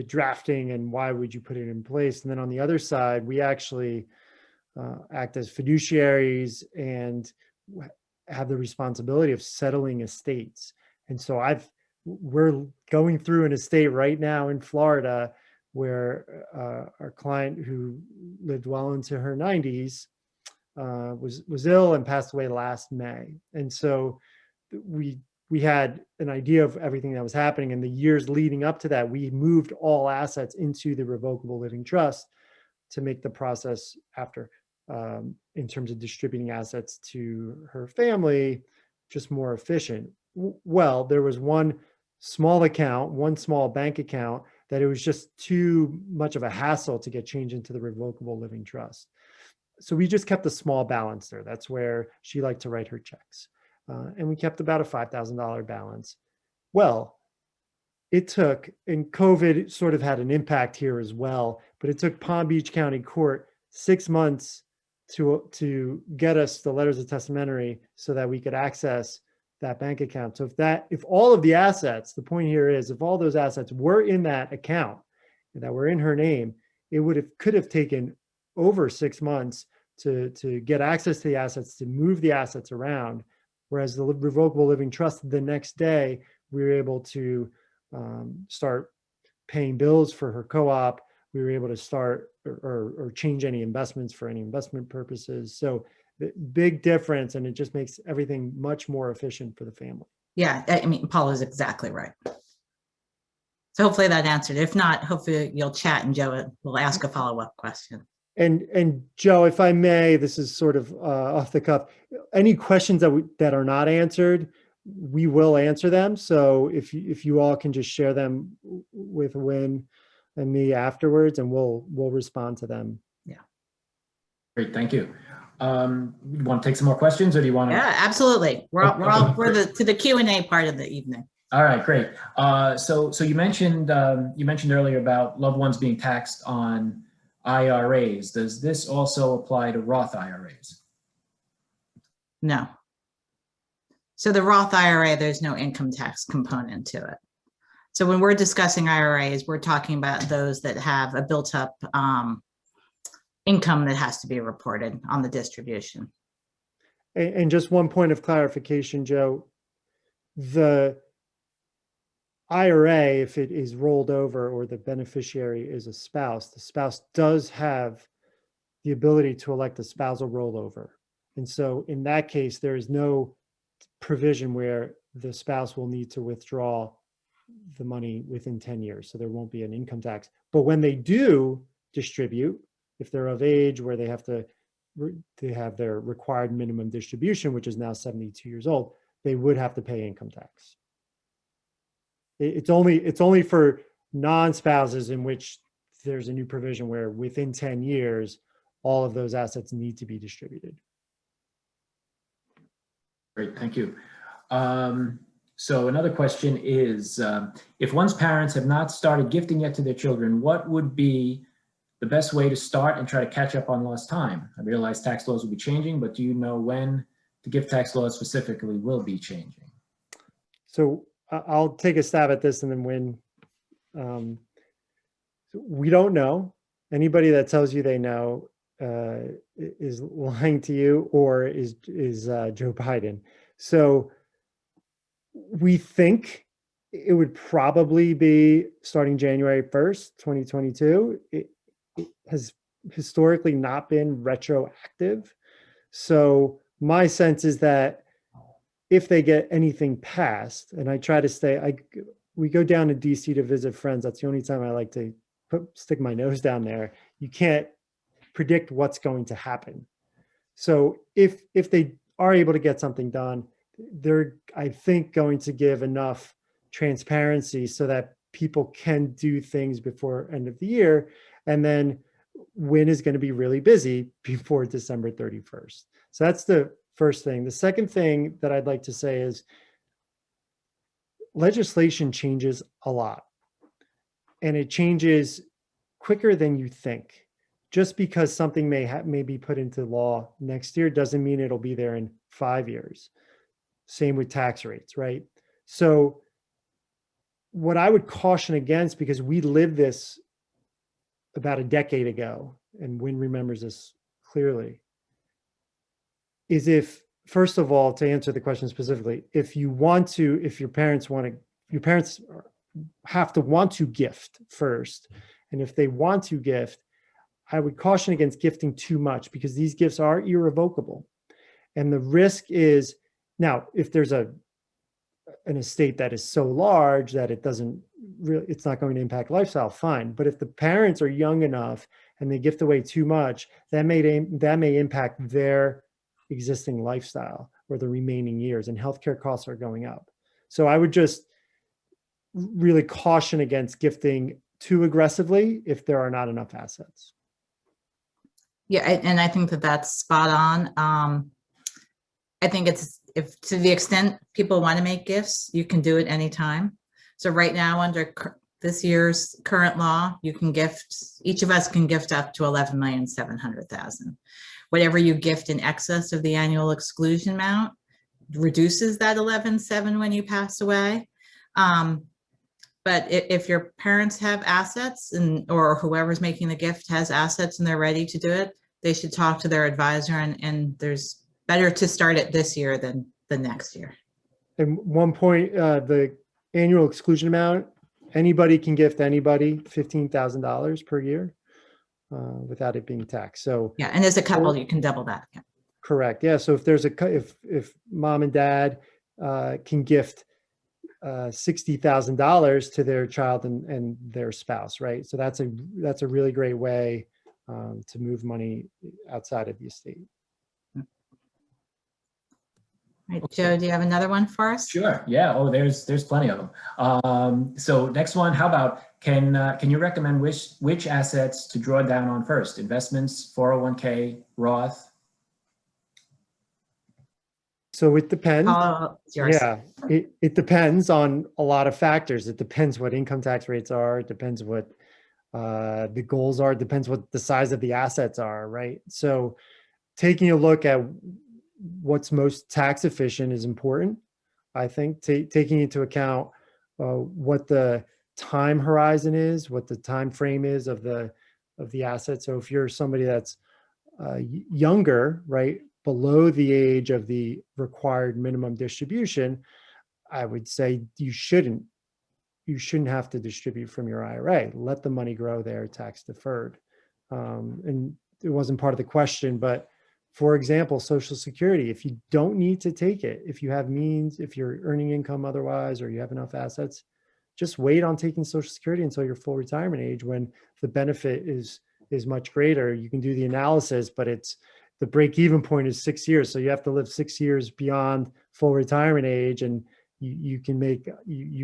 drafting and why would you put it in place. And then on the other side, we actually act as fiduciaries and have the responsibility of settling estates. And so we're going through an estate right now in Florida where our client, who lived well into her 90s, was ill and passed away last May. And so we had an idea of everything that was happening. In the years leading up to that, we moved all assets into the revocable living trust to make the process after, in terms of distributing assets to her family, just more efficient. Well, there was one small bank account that it was just too much of a hassle to get changed into the revocable living trust. So we just kept a small balance there. That's where she liked to write her checks. And we kept about a $5,000 balance. Well, it took, and COVID sort of had an impact here as well, but it took Palm Beach County Court 6 months to get us the letters of testamentary so that we could access that bank account. So if all of the assets, the point here is, if all those assets were in that account that were in her name, it could have taken over 6 months to get access to the assets, to move the assets around. Whereas the revocable living trust, the next day, we were able to start paying bills for her co-op. We were able to start or change any investments for any investment purposes. So the big difference, and it just makes everything much more efficient for the family. Yeah, I mean, Paul is exactly right. So hopefully that answered. If not, hopefully you'll chat and Joe will ask a follow-up question. And Joe, if I may, this is sort of off the cuff. Any questions that are not answered, we will answer them. So if you all can just share them with Wynne and me afterwards, and we'll respond to them. Yeah. Great, thank you. You want to take some more questions, or do you want to? Yeah, absolutely. We're to the Q&A part of the evening. All right, great. So you mentioned earlier about loved ones being taxed on IRAs. Does this also apply to Roth IRAs? No. So the Roth IRA, there's no income tax component to it. So when we're discussing IRAs, we're talking about those that have a built up income that has to be reported on the distribution. And just one point of clarification, Joe, the IRA, if it is rolled over or the beneficiary is a spouse, the spouse does have the ability to elect a spousal rollover. And so in that case, there is no provision where the spouse will need to withdraw the money within 10 years. So there won't be an income tax. But when they do distribute, if they're of age where they have their required minimum distribution, which is now 72 years old, they would have to pay income tax. It's only for non-spouses in which there's a new provision where within 10 years, all of those assets need to be distributed. Great, thank you. So another question is, if one's parents have not started gifting yet to their children, what would be the best way to start and try to catch up on lost time? I realize tax laws will be changing, but do you know when the gift tax laws specifically will be changing? So I'll take a stab at this and then Wynne. We don't know. Anybody that tells you they know is lying to you or is Joe Biden. So we think it would probably be starting January 1st, 2022. It has historically not been retroactive. So my sense is that if they get anything passed, and I try to stay, we go down to DC to visit friends. That's the only time I like to stick my nose down there. You can't predict what's going to happen. So if they are able to get something done, they're, I think, going to give enough transparency so that people can do things before end of the year. And then Wynne is going to be really busy before December 31st. So that's the first thing. The second thing that I'd like to say is legislation changes a lot, and it changes quicker than you think. Just because something may be put into law next year doesn't mean it'll be there in 5 years. Same with tax rates, right? So what I would caution against, because we lived this about a decade ago, and Wynne remembers this clearly, is if, first of all, to answer the question specifically, if your parents have to want to gift first, and if they want to gift, I would caution against gifting too much, because these gifts are irrevocable. And the risk is, now, if there's an estate that is so large that it's not going to impact lifestyle, fine. But if the parents are young enough and they gift away too much, that may impact their existing lifestyle or the remaining years, and healthcare costs are going up. So I would just really caution against gifting too aggressively if there are not enough assets. Yeah, and I think that that's spot on. I think if to the extent people want to make gifts, you can do it anytime. So right now, under this year's current law, you can gift, each of us can gift up to $11,700,000. Whatever you gift in excess of the annual exclusion amount reduces that 11.7 when you pass away. But if your parents have assets, or whoever's making the gift has assets and they're ready to do it, they should talk to their advisor, and there's better to start it this year than the next year. And one point, the annual exclusion amount, anybody can gift anybody $15,000 per year without it being taxed. So yeah, and as a couple, you can double that. Yeah. Correct. Yeah. So if there's if mom and dad can gift $60,000 to their child and their spouse, right? So that's a really great way to move money outside of the estate. Right, Joe, do you have another one for us? Sure. Yeah. Oh, there's plenty of them. So next one, how about, can you recommend which assets to draw down on first? Investments, 401k, Roth? So it depends. Yours. Yeah, it depends on a lot of factors. It depends what income tax rates are. It depends what the goals are. It depends what the size of the assets are, right? So taking a look at what's most tax efficient is important. I think taking into account what the time horizon is, what the time frame is of the asset. So if you're somebody that's younger, right, below the age of the required minimum distribution, I would say you shouldn't have to distribute from your IRA. Let the money grow there, tax deferred. And it wasn't part of the question, but for example, Social Security, if you don't need to take it, if you have means, if you're earning income otherwise, or you have enough assets, just wait on taking Social Security until your full retirement age, when the benefit is much greater. You can do the analysis, but the break-even point is 6 years. So you have to live 6 years beyond full retirement age, and you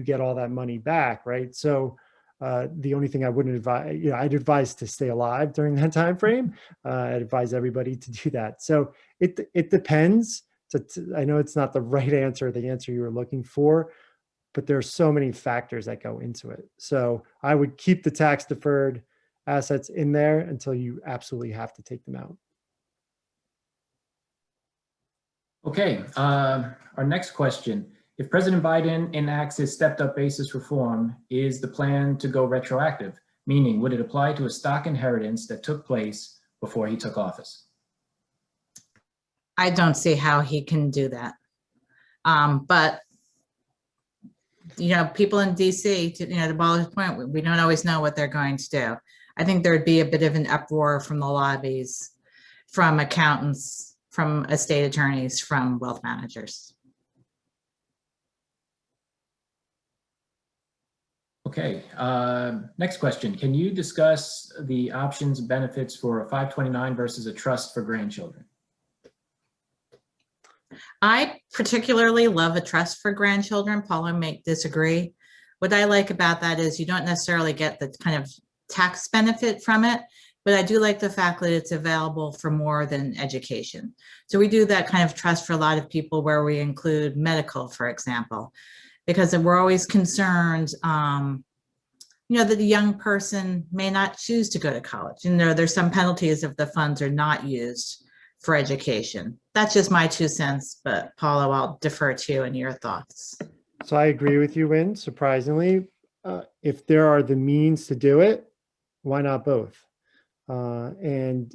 get all that money back, right? So the only thing I wouldn't advise, I'd advise to stay alive during that time frame. I'd advise everybody to do that. So it depends. I know it's not the right answer, the answer you were looking for, but there are so many factors that go into it. So I would keep the tax deferred assets in there until you absolutely have to take them out. Okay, our next question. If President Biden enacts his stepped-up basis reform, is the plan to go retroactive? Meaning, would it apply to a stock inheritance that took place before he took office? I don't see how he can do that. But, people in DC, to Paulo's point, we don't always know what they're going to do. I think there'd be a bit of an uproar from the lobbies, from accountants, from estate attorneys, from wealth managers. Okay, next question. Can you discuss the options and benefits for a 529 versus a trust for grandchildren? I particularly love a trust for grandchildren. Paulo may disagree. What I like about that is you don't necessarily get the kind of tax benefit from it, but I do like the fact that it's available for more than education. So we do that kind of trust for a lot of people where we include medical, for example, because we're always concerned, that the young person may not choose to go to college. There's some penalties if the funds are not used for education. That's just my 2 cents, but Paulo, I'll defer to you and your thoughts. So I agree with you, Wynne, surprisingly. If there are the means to do it, why not both? The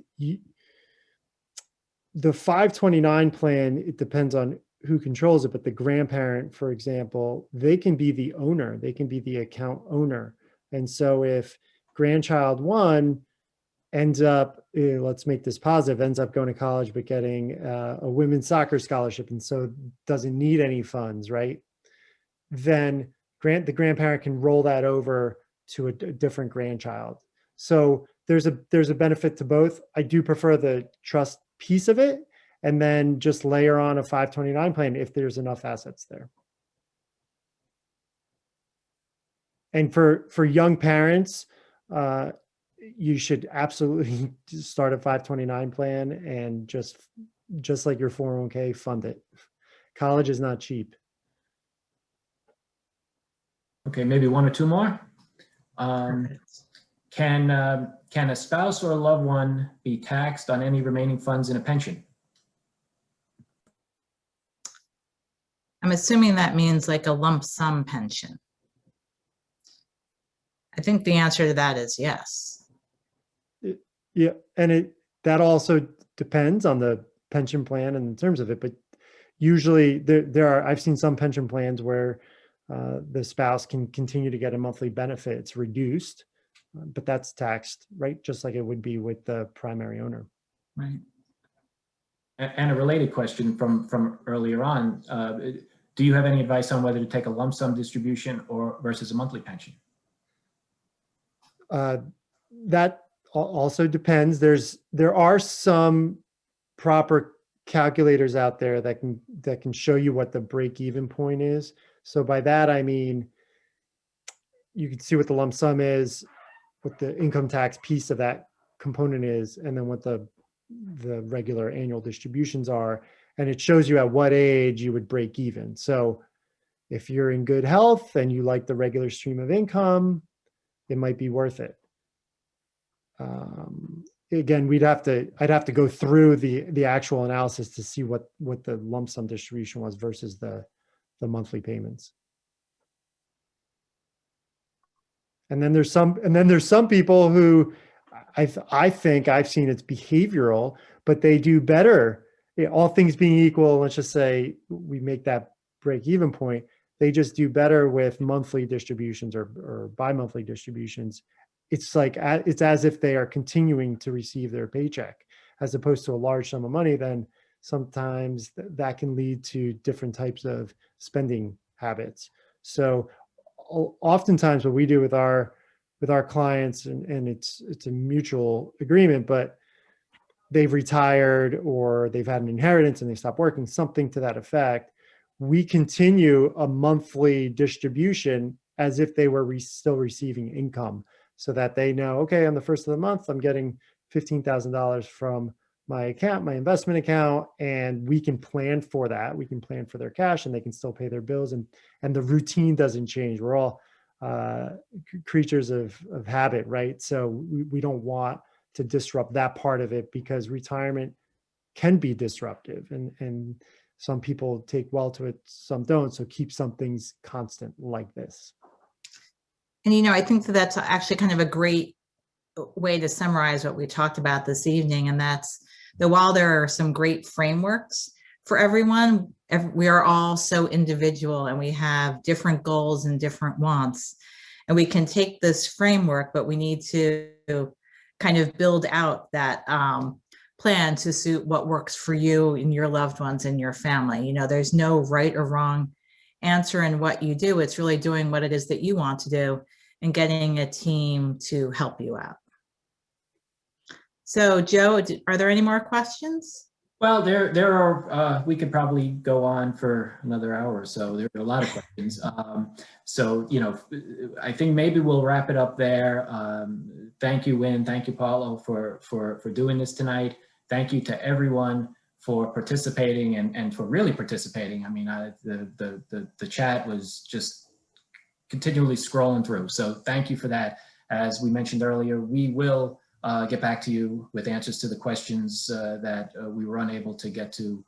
529 plan, it depends on who controls it, but the grandparent, for example, they can be the owner, they can be the account owner. And so if grandchild 1 ends up, let's make this positive, ends up going to college, but getting a women's soccer scholarship, and so doesn't need any funds, right? Then the grandparent can roll that over to a different grandchild. So there's a benefit to both. I do prefer the trust piece of it, and then just layer on a 529 plan if there's enough assets there. And for young parents, you should absolutely start a 529 plan and just like your 401k, fund it. College is not cheap. Okay, maybe 1 or 2 more. Can a spouse or a loved one be taxed on any remaining funds in a pension? I'm assuming that means like a lump sum pension. I think the answer to that is yes. Yeah, and that also depends on the pension plan and in terms of it, but usually I've seen some pension plans where the spouse can continue to get a monthly benefit. It's reduced, but that's taxed, right? Just like it would be with the primary owner. Right. And a related question from earlier on, do you have any advice on whether to take a lump sum distribution versus a monthly pension? That also depends. There are some proper calculators out there that can show you what the break-even point is. So by that, I mean, you can see what the lump sum is, what the income tax piece of that component is, and then what the regular annual distributions are. And it shows you at what age you would break even. So if you're in good health and you like the regular stream of income, it might be worth it. Again, I'd have to go through the actual analysis to see what the lump sum distribution was versus the monthly payments. And then there's some people who I think I've seen it's behavioral, but they do better. All things being equal, let's just say we make that break even point, they just do better with monthly distributions or bi-monthly distributions. It's like, it's as if they are continuing to receive their paycheck as opposed to a large sum of money. Then sometimes that can lead to different types of spending habits. So oftentimes what we do with our clients, and it's a mutual agreement, but they've retired or they've had an inheritance and they stop working, something to that effect, we continue a monthly distribution as if they were still receiving income, so that they know, okay, on the first of the month, I'm getting $15,000 from my account, my investment account, and we can plan for that. We can plan for their cash and they can still pay their bills, and the routine doesn't change. We're all creatures of habit, right? So we don't want to disrupt that part of it, because retirement can be disruptive, and some people take well to it, some don't. So keep some things constant like this. And, I think that's actually kind of a great way to summarize what we talked about this evening. And that's that while there are some great frameworks for everyone, we are all so individual and we have different goals and different wants. And we can take this framework, but we need to kind of build out that plan to suit what works for you and your loved ones and your family. There's no right or wrong answer in what you do. It's really doing what it is that you want to do. and getting a team to help you out. So Joe, are there any more questions? Well, there are, we could probably go on for another hour or so. There are a lot of questions. So, you know, I think maybe we'll wrap it up there. Thank you, Wynne. Thank you, Paulo, for doing this tonight. Thank you to everyone for participating and for really participating. I mean, the chat was just continually scrolling through. So thank you for that. As we mentioned earlier, we will get back to you with answers to the questions that we were unable to get to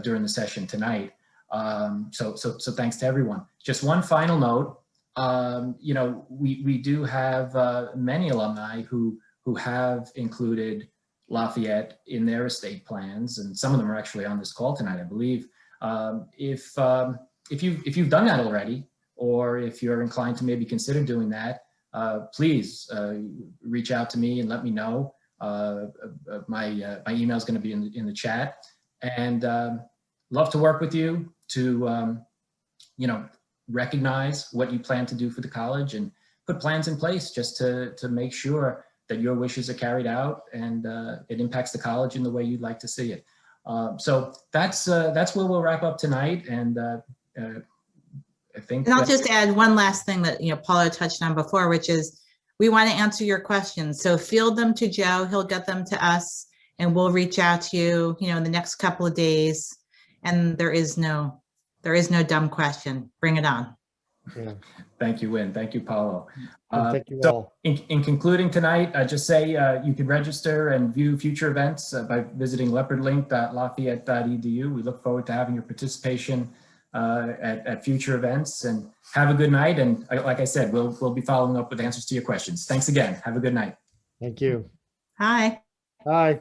during the session tonight. So thanks to everyone. Just one final note, you know, we do have many alumni who have included Lafayette in their estate plans, and some of them are actually on this call tonight, I believe. If you've done that already, or if you're inclined to maybe consider doing that, please reach out to me and let me know. My email is going to be in the chat, and love to work with you to you know, recognize what you plan to do for the college and put plans in place just to make sure that your wishes are carried out and it impacts the college in the way you'd like to see it. So that's where we'll wrap up tonight, and I think. And I'll just add one last thing that, you know, Paulo touched on before, which is we want to answer your questions. So field them to Joe, he'll get them to us, and we'll reach out to you, you know, in the next couple of days. And there is no dumb question. Bring it on. Yeah. Thank you, Wynne. Thank you, Paulo. Thank you so all. in concluding tonight, I just say you can register and view future events by visiting leopardlink.lafayette.edu. We look forward to having your participation at future events, and have a good night. And like I said, we'll be following up with answers to your questions. Thanks again. Have a good night. Thank you. Hi. Bye.